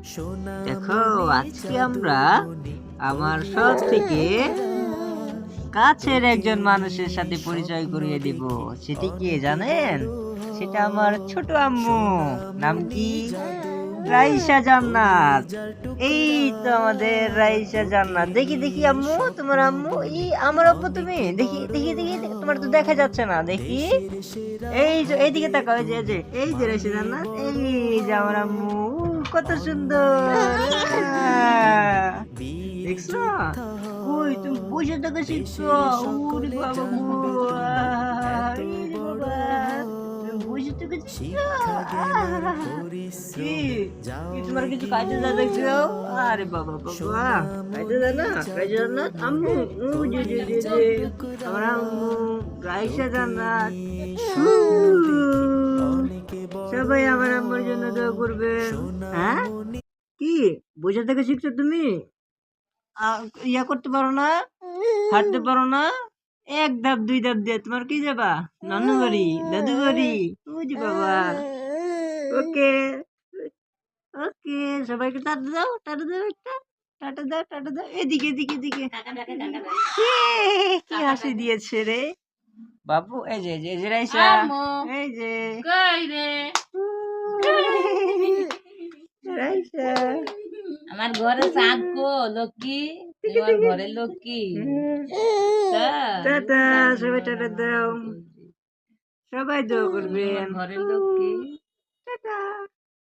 দেখো, আজকে আমরা আমার সব থেকে কাছের একজন মানুষের সাথে পরিচয় করিয়ে দিব। সেটি কি জানেন? সেটা আমার ছোট আম্মু। নাম কি? রাইসা জান্নাত। এই তো আমাদের রাইসা জান্নাত। দেখি দেখি আম্মু, তোমার আম্মু। আমার আব্বু তুমি। দেখি দেখি দেখি দেখি, তোমার তো দেখা যাচ্ছে না। দেখি, এই যে এইদিকে তাকাও। এই যে রাইসা জান্নাত। এই যে আমার আম্মু। কত সুন্দর। দেখছো? কই তুমি বসে থাকা শিখছো? ওরে বাবা গো! এই রে বাবা! তুমি বসে থেকে শিখছো? কি? কি তোমার কিছু কাজে যা দেখছো? আরে বাবা বাবা! কাজে যা না? কাজে যা না? আম্মু! ও যে আমার আম্মু রাইসা জান্নাত। সবাই আমার আম্মুর জন্য দোয়া করবেন। হ্যাঁ? কি? বসে থেকে শিখছো তুমি? ইয়া করতে পারো না? হাঁটতে পারো না? এক ধাপ দুই ধাপ দিয়ে তোমার কি যাবা? নানু বাড়ি, দাদু বাড়ি। ওরে বাবা! ওকে, ওকে। সবাইকে টাটা দাও, টাটা দাও একটা। টাটা দাও, টাটা দাও। এদিকে, এদিকে, এদিকে। কি হাসি দিয়েছে রে বাবু! এই যে রাইসা। এই যে রাইসা। আমার ঘরে চাঁদকো লক্ষ্মী, তোমার ঘরে লক্ষ্মী। টাটা, সবাই টাটা দাও। সবাই দোয়া করবেন। ঘরের লক্ষ্মী। টাটা।